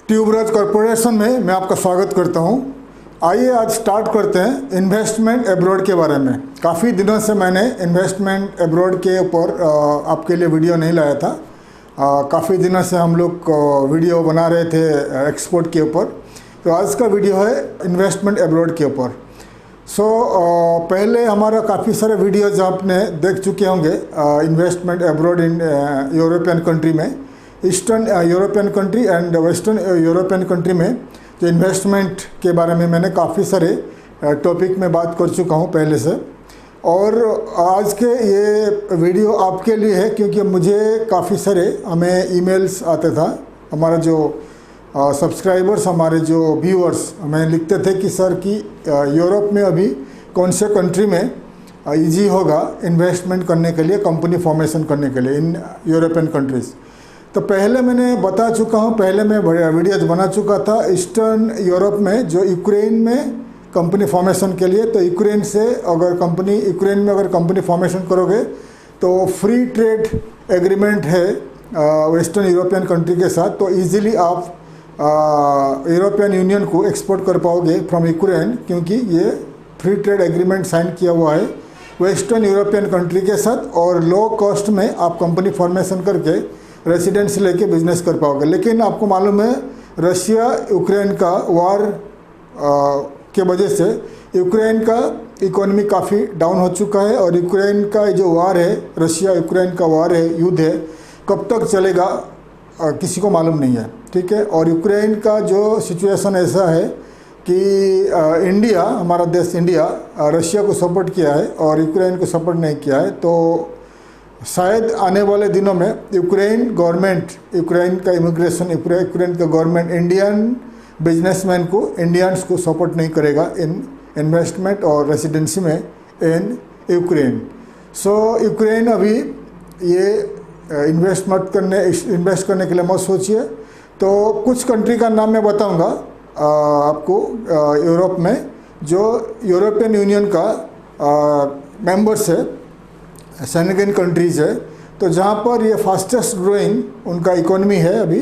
ट्यूबराज corporation में मैं आपका स्वागत करता हूं। आइए आज स्टार्ट करते हैं इन्वेस्टमेंट एब्रॉड के बारे में। काफ़ी दिनों से मैंने इन्वेस्टमेंट एब्रॉड के ऊपर आपके लिए वीडियो नहीं लाया था। काफ़ी दिनों से हम लोग वीडियो बना रहे थे एक्सपोर्ट के ऊपर, तो आज का वीडियो है इन्वेस्टमेंट एब्रॉड के ऊपर। पहले हमारा काफ़ी सारे वीडियोज आपने देख चुके होंगे investment abroad in European country में, eastern European country and western European country में जो इन्वेस्टमेंट के बारे में मैंने काफ़ी सारे टॉपिक में बात कर चुका हूँ पहले से। और आज के ये वीडियो आपके लिए है क्योंकि मुझे काफ़ी सारे हमें ईमेल्स आते था। हमारा जो सब्सक्राइबर्स, हमारे जो व्यूअर्स हमें लिखते थे कि सर कि यूरोप में अभी कौन से कंट्री में इजी होगा इन्वेस्टमेंट करने के लिए, कंपनी फॉर्मेशन करने के लिए इन यूरोपियन कंट्रीज़। तो पहले मैंने बता चुका हूँ, पहले मैं वीडियोज बना चुका था ईस्टर्न यूरोप में जो यूक्रेन में कंपनी फॉर्मेशन के लिए। तो यूक्रेन में अगर कंपनी फॉर्मेशन करोगे तो फ्री ट्रेड एग्रीमेंट है वेस्टर्न यूरोपियन कंट्री के साथ, तो इजीली आप यूरोपियन यूनियन को एक्सपोर्ट कर पाओगे फ्रॉम यूक्रेन, क्योंकि ये फ्री ट्रेड एग्रीमेंट साइन किया हुआ है वेस्टर्न यूरोपियन कंट्री के साथ। और लो कॉस्ट में आप कंपनी फॉर्मेशन करके रेसिडेंस लेके बिजनेस कर पाओगे। लेकिन आपको मालूम है रशिया यूक्रेन का वार के वजह से यूक्रेन का इकोनॉमी काफ़ी डाउन हो चुका है, और यूक्रेन का जो वार है, रशिया यूक्रेन का वार है, युद्ध है, कब तक चलेगा किसी को मालूम नहीं है। ठीक है। और यूक्रेन का जो सिचुएशन ऐसा है कि इंडिया, हमारा देश इंडिया रशिया को सपोर्ट किया है और यूक्रेन को सपोर्ट नहीं किया है। तो शायद आने वाले दिनों में यूक्रेन गवर्नमेंट, यूक्रेन का इमिग्रेशन, यूक्रेन का गवर्नमेंट इंडियन बिजनेसमैन को, इंडियंस को सपोर्ट नहीं करेगा इन इन्वेस्टमेंट और रेसिडेंसी में इन यूक्रेन। यूक्रेन अभी ये इन्वेस्ट करने के लिए मत सोचिए। तो कुछ कंट्री का नाम मैं बताऊंगा आपको यूरोप में जो यूरोपियन यूनियन का मेंबर्स है, शेंगन कंट्रीज़ है, तो जहाँ पर ये फास्टेस्ट ग्रोइंग उनका इकोनॉमी है, अभी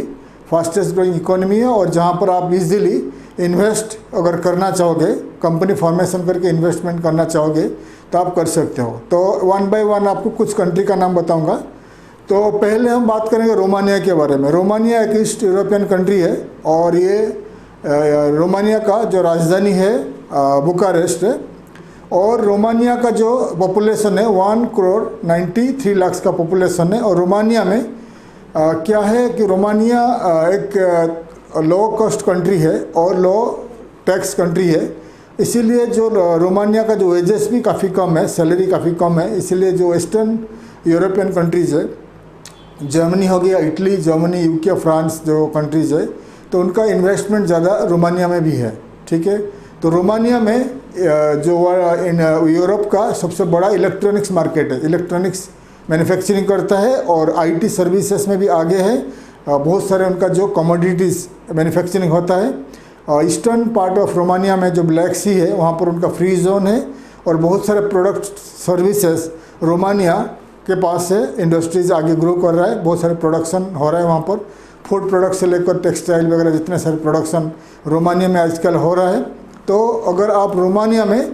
फास्टेस्ट ग्रोइंग इकोनॉमी है, और जहाँ पर आप इजीली इन्वेस्ट अगर करना चाहोगे, कंपनी फॉर्मेशन करके इन्वेस्टमेंट करना चाहोगे तो आप कर सकते हो। तो वन बाय वन आपको कुछ कंट्री का नाम बताऊंगा। तो पहले हम बात करेंगे रोमानिया के बारे में। रोमानिया एक ईस्ट यूरोपियन कंट्री है, और ये रोमानिया का जो राजधानी है बुकारेस्ट है, और रोमानिया का जो पॉपुलेशन है 1,93,00,000 का पॉपुलेशन है। और रोमानिया में क्या है कि रोमानिया एक लो कॉस्ट कंट्री है और लो टैक्स कंट्री है, इसीलिए जो रोमानिया का जो वेजेस भी काफ़ी कम है, सैलरी काफ़ी कम है। इसीलिए जो वेस्टर्न यूरोपियन कंट्रीज़ है, जर्मनी हो गया, इटली, जर्मनी, यूके, फ्रांस जो कंट्रीज़ है, तो उनका इन्वेस्टमेंट ज़्यादा रोमानिया में भी है। ठीक है। तो रोमानिया में जो इन यूरोप का सबसे बड़ा इलेक्ट्रॉनिक्स मार्केट है, इलेक्ट्रॉनिक्स मैन्युफैक्चरिंग करता है, और आईटी सर्विसेज में भी आगे है। बहुत सारे उनका जो कमोडिटीज़ मैन्युफैक्चरिंग होता है। ईस्टर्न पार्ट ऑफ रोमानिया में जो ब्लैक सी है वहाँ पर उनका फ्री जोन है, और बहुत सारे प्रोडक्ट सर्विसेज रोमानिया के पास है। इंडस्ट्रीज़ आगे ग्रो कर रहा है, बहुत सारे प्रोडक्शन हो रहा है वहाँ पर, फूड प्रोडक्ट से लेकर टेक्सटाइल वगैरह जितने सारे प्रोडक्शन रोमानिया में आजकल हो रहा है। तो अगर आप रोमानिया में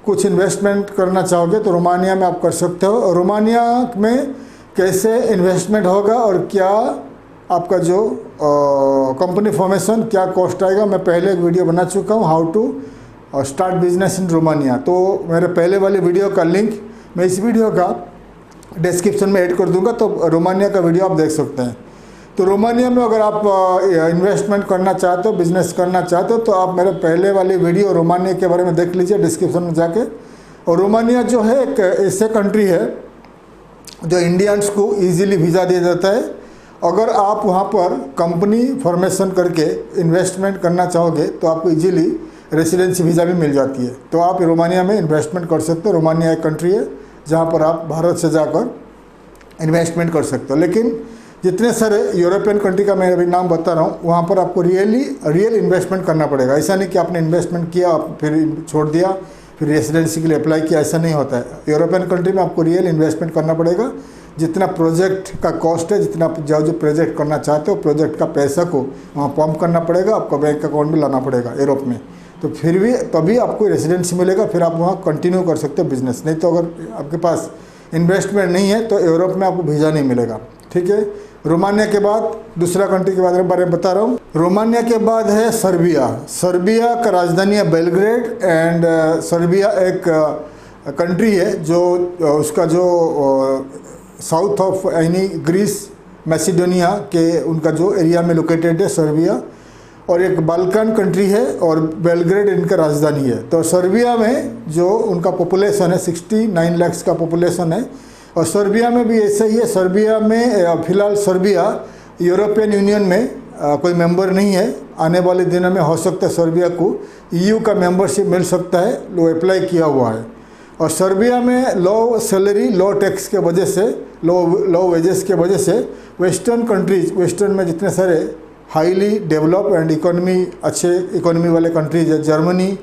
कुछ इन्वेस्टमेंट करना चाहोगे तो रोमानिया में आप कर सकते हो। रोमानिया में कैसे इन्वेस्टमेंट होगा और क्या आपका जो कंपनी फॉर्मेशन क्या कॉस्ट आएगा, मैं पहले एक वीडियो बना चुका हूँ, how to start business in Romania. तो मेरे पहले वाले वीडियो का लिंक मैं इस वीडियो का डिस्क्रिप्शन में ऐड कर दूंगा, तो रोमानिया का वीडियो आप देख सकते हैं। तो रोमानिया में अगर आप इन्वेस्टमेंट करना चाहते हो, बिजनेस करना चाहते हो, तो आप मेरे पहले वाली वीडियो रोमानिया के बारे में देख लीजिए डिस्क्रिप्शन में जाके। और रोमानिया जो है एक ऐसे कंट्री है जो इंडियंस को इजीली वीज़ा दे देता है। अगर आप वहाँ पर कंपनी फॉर्मेशन करके इन्वेस्टमेंट करना चाहोगे तो आपको इजीली रेसिडेंसी वीज़ा भी मिल जाती है। तो आप रोमानिया में इन्वेस्टमेंट कर सकते हो। रोमानिया एक कंट्री है जहाँ पर आप भारत से जाकर इन्वेस्टमेंट कर सकते हो। लेकिन जितने सारे यूरोपियन कंट्री का मैं अभी नाम बता रहा हूँ, वहाँ पर आपको रियल इन्वेस्टमेंट करना पड़ेगा। ऐसा नहीं कि आपने इन्वेस्टमेंट किया फिर छोड़ दिया, फिर रेसिडेंसी के लिए अप्लाई किया, ऐसा नहीं होता है। यूरोपियन कंट्री में आपको रियल इन्वेस्टमेंट करना पड़ेगा, जितना प्रोजेक्ट का कॉस्ट है, जितना जो प्रोजेक्ट करना चाहते हो प्रोजेक्ट का पैसा को वहाँ पंप करना पड़ेगा, आपको बैंक अकाउंट में लाना पड़ेगा यूरोप में। तो फिर भी तभी आपको रेजिडेंसी मिलेगा, फिर आप वहाँ कंटिन्यू कर सकते हो बिजनेस। नहीं तो अगर आपके पास इन्वेस्टमेंट नहीं है तो यूरोप में आपको वीज़ा नहीं मिलेगा। ठीक है। रोमानिया के बाद दूसरा कंट्री के बारे में बता रहा हूँ। रोमानिया के बाद है सर्बिया। सर्बिया का राजधानी है बेलग्रेड। एंड सर्बिया एक कंट्री है जो उसका जो साउथ ऑफ यानी ग्रीस मैसिडोनिया के उनका जो एरिया में लोकेटेड है सर्बिया, और एक बाल्कन कंट्री है और बेलग्रेड इनका राजधानी है। तो सर्बिया में जो उनका पॉपुलेशन है 69 लाख का पॉपुलेशन है। और सर्बिया में भी ऐसा ही है। सर्बिया में फ़िलहाल सर्बिया यूरोपियन यूनियन में कोई मेंबर नहीं है। आने वाले दिनों में हो सकता है सर्बिया को ईयू का मेंबरशिप मिल सकता है, वो अप्लाई किया हुआ है। और सर्बिया में लो सैलरी, लो टैक्स के वजह से, लो वेजेस के वजह से वेस्टर्न कंट्रीज, वेस्टर्न में जितने सारे हाईली डेवलप एंड इकोनॉमी अच्छे इकोनॉमी वाले कंट्रीज है, जर्मनी,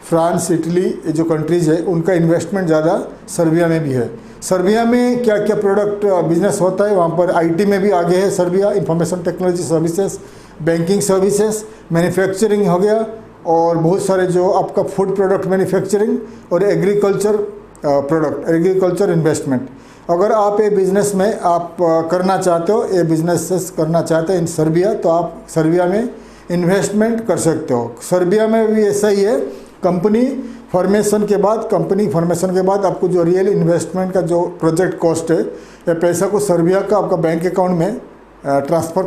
फ्रांस, इटली, ये जो कंट्रीज़ है उनका इन्वेस्टमेंट ज़्यादा सर्बिया में भी है। सर्बिया में क्या क्या प्रोडक्ट बिजनेस होता है, वहाँ पर आईटी में भी आगे है Serbia, information technology services, banking services, manufacturing हो गया, और बहुत सारे जो आपका फूड प्रोडक्ट मैन्युफैक्चरिंग और एग्रीकल्चर प्रोडक्ट, एग्रीकल्चर इन्वेस्टमेंट। अगर आप ये बिज़नेस में आप करना चाहते हो, ये बिजनेसेस करना चाहते हैं इन सर्बिया, तो आप सर्बिया में इन्वेस्टमेंट कर सकते हो। सर्बिया में भी ऐसा ही है। कंपनी फॉर्मेशन के बाद आपको जो रियल इन्वेस्टमेंट का जो प्रोजेक्ट कॉस्ट है, या पैसा को सर्बिया का आपका बैंक अकाउंट में ट्रांसफ़र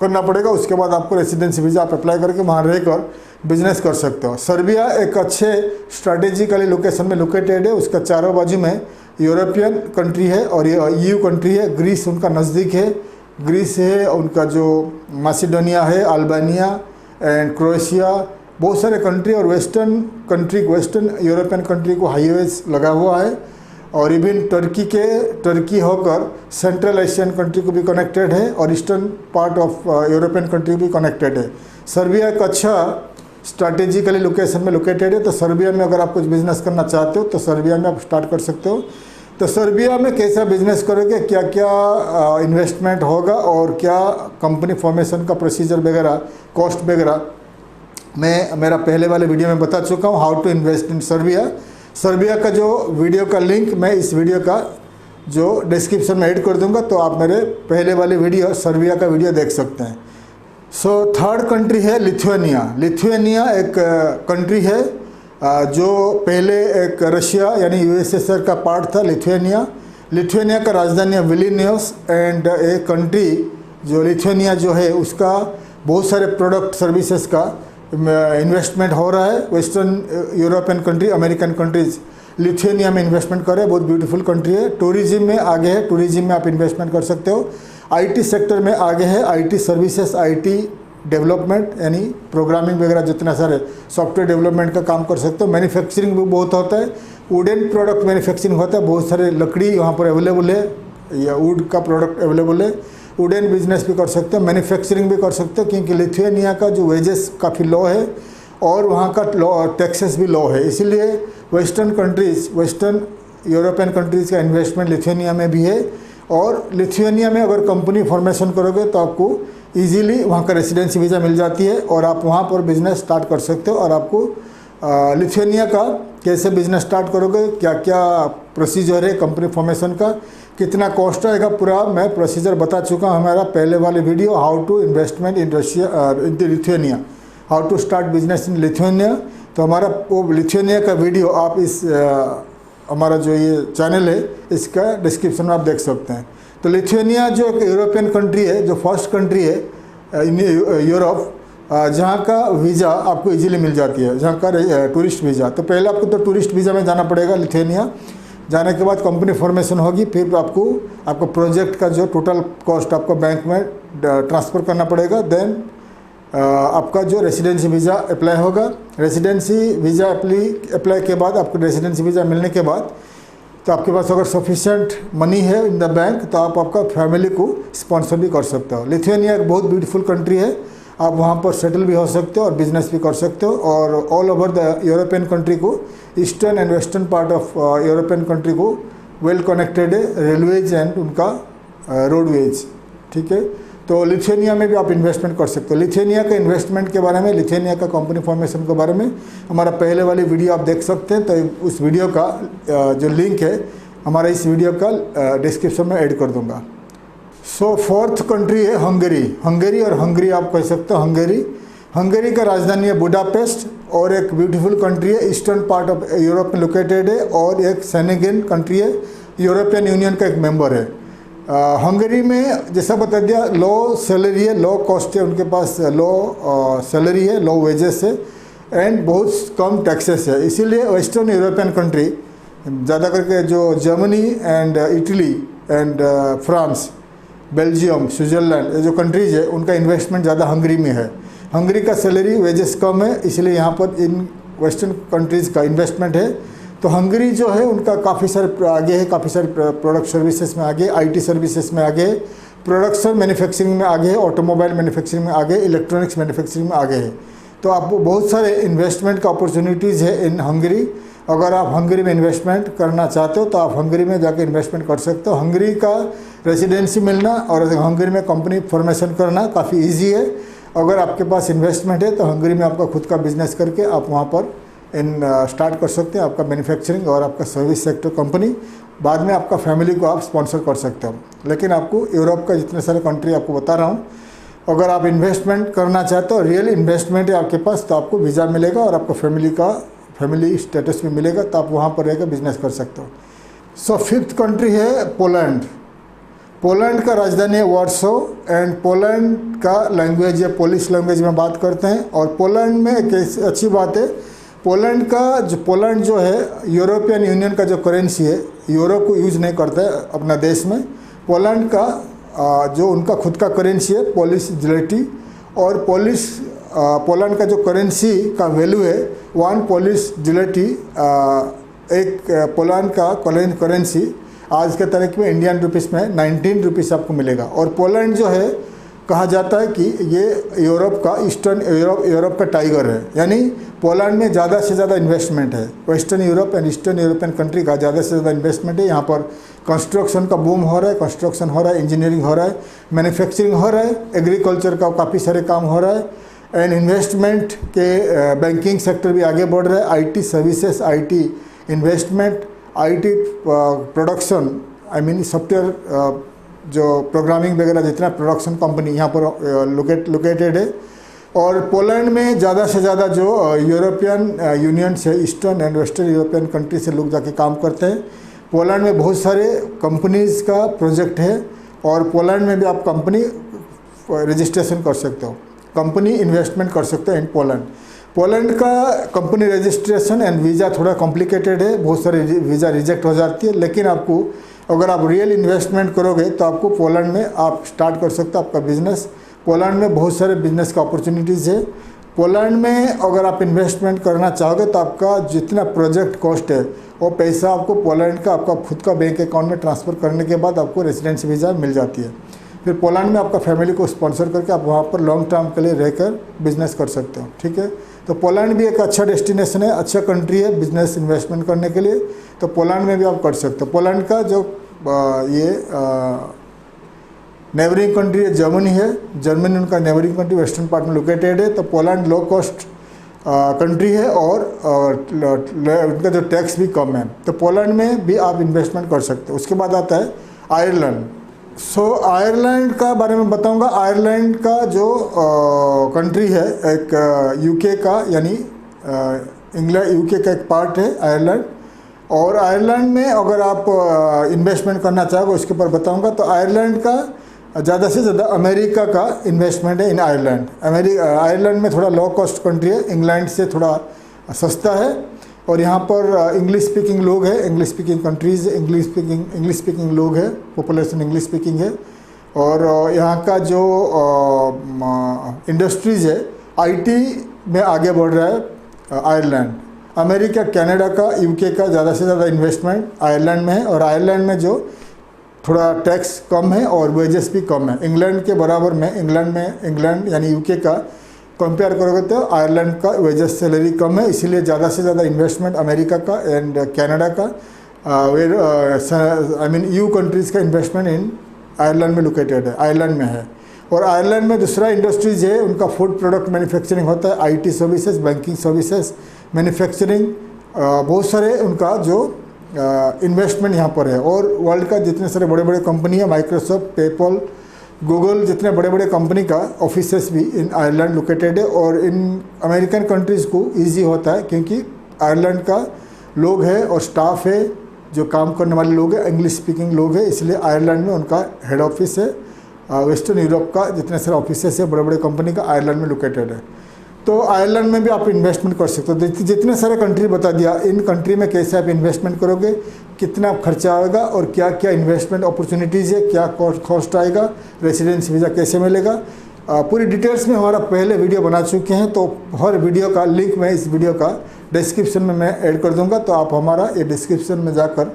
करना पड़ेगा। उसके बाद आपको रेसिडेंसी वीज़ा आप अप्लाई करके वहाँ रहकर बिजनेस कर सकते हो। सर्बिया एक अच्छे स्ट्रैटेजिकली लोकेशन में लोकेटेड है। उसका चारों बाजू में यूरोपियन कंट्री है और ये ईयू कंट्री है। ग्रीस उनका नज़दीक है, ग्रीस है, उनका जो मैसिडोनिया है, अल्बानिया एंड क्रोएशिया, बहुत सारे कंट्री और वेस्टर्न यूरोपियन कंट्री को हाईवेज लगा हुआ है। और इवन टर्की होकर सेंट्रल एशियन कंट्री को भी कनेक्टेड है और eastern part of European country भी कनेक्टेड है। सर्बिया एक अच्छा स्ट्रैटेजिकली लोकेशन में लोकेटेड है। तो सर्बिया में अगर आप कुछ बिजनेस करना चाहते हो तो सर्बिया में आप स्टार्ट कर सकते हो। तो सर्बिया में कैसा बिजनेस करोगे, क्या क्या इन्वेस्टमेंट होगा और क्या कंपनी फॉर्मेशन का प्रोसीजर वगैरह, कॉस्ट वगैरह, मैं मेरा पहले वाले वीडियो में बता चुका हूँ, how to invest in Serbia. Serbia का जो वीडियो का लिंक मैं इस वीडियो का जो डिस्क्रिप्शन में ऐड कर दूंगा, तो आप मेरे पहले वाले वीडियो सर्बिया का वीडियो देख सकते हैं। सो थर्ड कंट्री है लिथुआनिया। लिथुआनिया एक कंट्री है जो पहले एक रशिया यानी यूएसएसआर का पार्ट था। लिथुआनिया का राजधानी है विलिनियस। एंड एक कंट्री जो लिथुआनिया जो है उसका बहुत सारे प्रोडक्ट सर्विसेज का इन्वेस्टमेंट हो रहा है। Western European country, American countries Lithuania में इन्वेस्टमेंट कर रहे हैं। बहुत ब्यूटीफुल कंट्री है। टूरिज्म में आगे है, टूरिज्म में आप इन्वेस्टमेंट कर सकते हो। आईटी सेक्टर में आगे है, आईटी सर्विसेज, आईटी डेवलपमेंट यानी प्रोग्रामिंग वगैरह जितना सारे सॉफ्टवेयर डेवलपमेंट का काम कर सकते हो। मैन्युफैक्चरिंग भी बहुत होता है, वुडन प्रोडक्ट मैन्युफैक्चरिंग होता है, बहुत सारे लकड़ी वहाँ पर अवेलेबल है या वुड का प्रोडक्ट अवेलेबल है। वुडन बिजनेस भी कर सकते हो, मैन्युफैक्चरिंग भी कर सकते हो, क्योंकि लिथुआनिया का जो वेजेस काफ़ी लो है और वहाँ का टैक्सेस भी लो है। इसीलिए वेस्टर्न यूरोपियन कंट्रीज़ का इन्वेस्टमेंट लिथुआनिया में भी है। और लिथुआनिया में अगर कंपनी फॉर्मेशन करोगे तो आपको इजीली वहाँ का रेसिडेंसी वीज़ा मिल जाती है और आप वहाँ पर बिज़नेस स्टार्ट कर सकते हो। और आपको लिथुआनिया का कैसे बिज़नेस स्टार्ट करोगे, क्या क्या प्रोसीजर है कंपनी फॉर्मेशन का, कितना कॉस्ट आएगा, पूरा मैं प्रोसीजर बता चुका हूँ हमारा पहले वाले video, how to investment in Lithuania, how to start business in Lithuania. तो हमारा वो लिथुआनिया का वीडियो आप इस हमारा जो ये चैनल है इसका डिस्क्रिप्शन में आप देख सकते हैं। तो लिथुआनिया जो एक यूरोपियन कंट्री है, जो फर्स्ट कंट्री है इन यूरोप जहाँ का वीज़ा आपको इजीली मिल जाती है, जहाँ का टूरिस्ट वीज़ा। तो पहले आपको तो टूरिस्ट वीज़ा में जाना पड़ेगा लिथुआनिया। जाने के बाद कंपनी फॉर्मेशन होगी, फिर आपको प्रोजेक्ट का जो टोटल कॉस्ट आपको बैंक में ट्रांसफ़र करना पड़ेगा। देन आपका जो रेसिडेंसी वीज़ा अप्लाई होगा। रेसिडेंसी वीज़ा अप्लाई के बाद आपको रेसिडेंसी वीज़ा मिलने के बाद तो आपके पास अगर सफिशिएंट मनी है इन द बैंक तो आप आपका फैमिली को स्पॉन्सर भी कर सकते हो। लिथुआनिया एक बहुत ब्यूटीफुल कंट्री है, आप वहाँ पर सेटल भी हो सकते हो और बिजनेस भी कर सकते हो। और all over the European country को, eastern and western part of European country को वेल कनेक्टेड है, रेलवेज एंड उनका रोडवेज, ठीक है। तो लिथुआनिया में भी आप इन्वेस्टमेंट कर सकते हो। लिथुआनिया का इन्वेस्टमेंट के बारे में, लिथुआनिया का कंपनी फॉर्मेशन के बारे में हमारा पहले वाली वीडियो आप देख सकते हैं। तो उस वीडियो का जो लिंक है हमारा इस वीडियो का डिस्क्रिप्शन में ऐड कर दूंगा। सो फोर्थ कंट्री है हंगरी। हंगरी और हंगरी आप कह सकते हो। हंगरी, हंगरी का राजधानी है बुडापेस्ट और एक ब्यूटीफुल कंट्री है, ईस्टर्न पार्ट ऑफ यूरोप में लोकेटेड है और एक सेनेगन कंट्री है, यूरोपियन यूनियन का एक मेंबर है। हंगरी में जैसा बता दिया लो सैलरी है, लो कॉस्ट है, उनके पास लो सैलरी है, लो वेजेस है एंड बहुत कम टैक्सेस है। इसीलिए वेस्टर्न यूरोपियन कंट्री ज़्यादा करके जो Germany and Italy and France, Belgium, Switzerland, ये जो कंट्रीज़ है उनका इन्वेस्टमेंट ज़्यादा हंगरी में है। हंगरी का सैलरी वेजेस कम है, इसलिए यहाँ पर इन वेस्टर्न कंट्रीज़ का इन्वेस्टमेंट है। तो हंगरी जो है उनका काफ़ी सारे आगे है, काफ़ी सारे प्रोडक्ट सर्विसेज में आगे, आईटी सर्विसेज में आगे, प्रोडक्शन मैन्युफैक्चरिंग में आगे, ऑटोमोबाइल मैन्युफैक्चरिंग में आगे, इलेक्ट्रॉनिक्स मैन्युफैक्चरिंग में आगे है। तो आपको बहुत सारे इन्वेस्टमेंट का अपॉर्चुनिटीज़ है इन हंगरी। अगर आप हंगरी में इन्वेस्टमेंट करना चाहते हो तो आप हंगरी में जाकर इन्वेस्टमेंट कर सकते हो। हंगरी का रेजिडेंसी मिलना और हंगरी में कंपनी फॉर्मेशन करना काफ़ी ईजी है। अगर आपके पास इन्वेस्टमेंट है तो हंगरी में आपका खुद का बिजनेस करके आप वहाँ पर स्टार्ट कर सकते हैं आपका मैन्युफैक्चरिंग और आपका सर्विस सेक्टर कंपनी। बाद में आपका फैमिली को आप स्पॉन्सर कर सकते हो। लेकिन आपको यूरोप का जितने सारे कंट्री आपको बता रहा हूँ, अगर आप इन्वेस्टमेंट करना चाहते हो, रियल इन्वेस्टमेंट है आपके पास, तो आपको वीज़ा मिलेगा और आपको फैमिली स्टेटस भी मिलेगा, तो आप वहाँ पर रहकर बिजनेस कर सकते हो। सो फिफ्थ कंट्री है पोलैंड। पोलैंड का राजधानी है वार्सो एंड पोलैंड का लैंग्वेज है पोलिश लैंग्वेज में बात करते हैं। और पोलैंड में एक अच्छी बात है, पोलैंड जो है यूरोपियन यूनियन का जो करेंसी है, यूरो को यूज़ नहीं करता है अपना देश में। पोलैंड का जो उनका खुद का करेंसी है पोलिश ज़्लॅटी, और पोलैंड का जो करेंसी का वैल्यू है 1 पोलिश ज़्लॅटी, एक पोलैंड का करेंसी आज के तारीख में इंडियन रुपीस में 19 रुपीस आपको मिलेगा। और पोलैंड जो है कहा जाता है कि ये यूरोप का यूरोप का टाइगर है, यानी पोलैंड में ज़्यादा से ज़्यादा इन्वेस्टमेंट है। Western Europe and eastern European country का ज़्यादा से ज़्यादा इन्वेस्टमेंट है। यहाँ पर कंस्ट्रक्शन का बूम हो रहा है, कंस्ट्रक्शन हो रहा है, इंजीनियरिंग हो रहा है, मैन्युफैक्चरिंग हो रहा है, एग्रीकल्चर का काफ़ी सारे काम हो रहा है एंड इन्वेस्टमेंट के बैंकिंग सेक्टर भी आगे बढ़ रहा है। IT services, IT investment, IT production, I mean software जो प्रोग्रामिंग वगैरह जितना प्रोडक्शन कंपनी यहाँ पर लोकेटेड है। और पोलैंड में ज़्यादा से ज़्यादा जो यूरोपियन यूनियन से eastern and western European country से लोग जाके काम करते हैं। पोलैंड में बहुत सारे कंपनीज़ का प्रोजेक्ट है और पोलैंड में भी आप कंपनी रजिस्ट्रेशन कर सकते हो, कंपनी इन्वेस्टमेंट कर सकते हो इन पोलैंड। पोलैंड का कंपनी रजिस्ट्रेशन एंड वीज़ा थोड़ा कॉम्प्लिकेटेड है, बहुत सारे वीज़ा रिजेक्ट हो जाती है। लेकिन आपको अगर आप रियल इन्वेस्टमेंट करोगे तो आपको पोलैंड में आप स्टार्ट कर सकते हो आपका बिजनेस। पोलैंड में बहुत सारे बिजनेस का अपॉर्चुनिटीज़ है। पोलैंड में अगर आप इन्वेस्टमेंट करना चाहोगे तो आपका जितना प्रोजेक्ट कॉस्ट है वो पैसा आपको पोलैंड का आपका खुद का बैंक अकाउंट में ट्रांसफ़र करने के बाद आपको रेजिडेंस वीज़ा मिल जाती है। फिर पोलैंड में आपका फैमिली को स्पॉन्सर करके आप वहाँ पर लॉन्ग टर्म के लिए रहकर बिजनेस कर सकते हो, ठीक है। तो पोलैंड भी एक अच्छा डेस्टिनेशन है, अच्छा कंट्री है बिजनेस इन्वेस्टमेंट करने के लिए। तो पोलैंड में भी आप कर सकते हो। पोलैंड का जो नेबरिंग कंट्री है जर्मनी है, जर्मनी उनका नेबरिंग कंट्री वेस्टर्न पार्ट में लोकेटेड है। तो पोलैंड लो कॉस्ट कंट्री है और उनका जो टैक्स भी कम है, तो पोलैंड में भी आप इन्वेस्टमेंट कर सकते हो। उसके बाद आता है आयरलैंड। सो आयरलैंड का बारे में बताऊंगा। आयरलैंड का जो कंट्री है एक यूके का, यानी इंग्लैंड यूके का एक पार्ट है आयरलैंड। और आयरलैंड में अगर आप इन्वेस्टमेंट करना चाहोगे उसके ऊपर बताऊंगा। तो आयरलैंड का ज़्यादा से ज़्यादा अमेरिका का इन्वेस्टमेंट है इन आयरलैंड। आयरलैंड में थोड़ा लो कॉस्ट कंट्री है, इंग्लैंड से थोड़ा सस्ता है। और यहाँ पर इंग्लिश स्पीकिंग लोग हैं, English speaking countries, English speaking लोग हैं, पॉपुलेशन इंग्लिश स्पीकिंग है। और यहाँ का जो इंडस्ट्रीज़ है आईटी में आगे बढ़ रहा है आयरलैंड। अमेरिका, कनाडा का, यूके का ज़्यादा से ज़्यादा इन्वेस्टमेंट आयरलैंड में है। और आयरलैंड में जो थोड़ा टैक्स कम है और वेजेस भी कम है इंग्लैंड के बराबर में। इंग्लैंड यानी यूके का कंपेयर करोगे तो आयरलैंड का वेजेस सैलरी कम है, इसीलिए ज़्यादा से ज़्यादा इन्वेस्टमेंट अमेरिका का एंड कनाडा का where I mean EU countries का इन्वेस्टमेंट इन आयरलैंड में लोकेटेड है, आयरलैंड में है। और आयरलैंड में दूसरा इंडस्ट्रीज है, उनका फूड प्रोडक्ट मैन्युफैक्चरिंग होता है, IT services, banking services, manufacturing, बहुत सारे उनका जो इन्वेस्टमेंट यहाँ पर है। और वर्ल्ड का जितने सारे बड़े बड़े कंपनी है, माइक्रोसॉफ्ट, पेपल, गूगल, जितने बड़े बड़े कंपनी का ऑफिसेस भी इन आयरलैंड लोकेटेड है। और इन अमेरिकन कंट्रीज़ को ईजी होता है क्योंकि आयरलैंड का लोग है और स्टाफ है, जो काम करने वाले लोग हैं, इंग्लिश स्पीकिंग लोग हैं, इसलिए आयरलैंड में उनका हेड ऑफिस है। वेस्टर्न यूरोप का जितने सारे ऑफिसेस है बड़े बड़े कंपनी का आयरलैंड में लोकेटेड है। तो आयरलैंड में भी आप इन्वेस्टमेंट कर सकते हो। जितने सारे कंट्री बता दिया, इन कंट्री में कैसे आप इन्वेस्टमेंट करोगे, कितना खर्चा आएगा और क्या क्या इन्वेस्टमेंट अपॉर्चुनिटीज़ है, क्या कॉस्ट आएगा, रेसिडेंस वीज़ा कैसे मिलेगा, पूरी डिटेल्स में हमारा पहले वीडियो बना चुके हैं। तो हर वीडियो का लिंक मैं इस वीडियो का डिस्क्रिप्शन में मैं ऐड कर दूंगा, तो आप हमारा ये डिस्क्रिप्शन में जाकर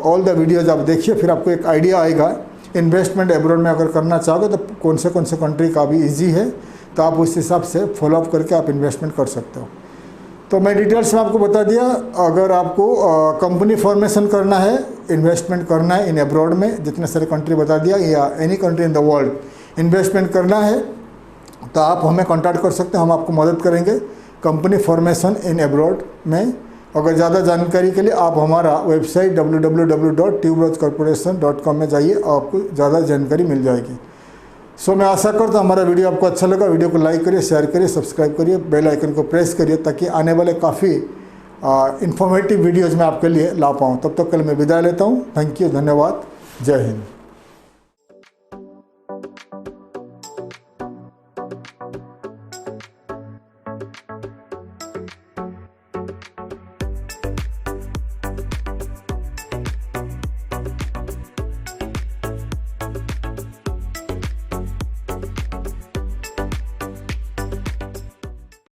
ऑल द वीडियोज़ आप देखिए, फिर आपको एक आइडिया आएगा इन्वेस्टमेंट एब्रॉड में अगर करना चाहोगे तो कौन से कंट्री का भी ईजी है, तो आप उस हिसाब से फॉलोअप करके आप इन्वेस्टमेंट कर सकते हो। तो मैं डिटेल्स में आपको बता दिया। अगर आपको कंपनी फॉर्मेशन करना है, इन्वेस्टमेंट करना है इन एब्रॉड में, जितने सारे कंट्री बता दिया, या any country in the world investment करना है, तो आप हमें कॉन्टैक्ट कर सकते हैं, हम आपको मदद करेंगे कंपनी फॉर्मेशन इन एब्रॉड में। अगर ज़्यादा जानकारी के लिए आप हमारा वेबसाइट www.tuberoscorporation.com में जाइए, आपको ज़्यादा जानकारी मिल जाएगी। सो मैं आशा करता हूँ हमारा वीडियो आपको अच्छा लगा। वीडियो को लाइक करिए, शेयर करिए, सब्सक्राइब करिए, बेल आइकन को प्रेस करिए, ताकि आने वाले काफ़ी इंफॉर्मेटिव वीडियोज़ में आपके लिए ला पाऊँ। तब तक के लिए मैं विदा लेता हूँ। थैंक यू, धन्यवाद, जय हिंद।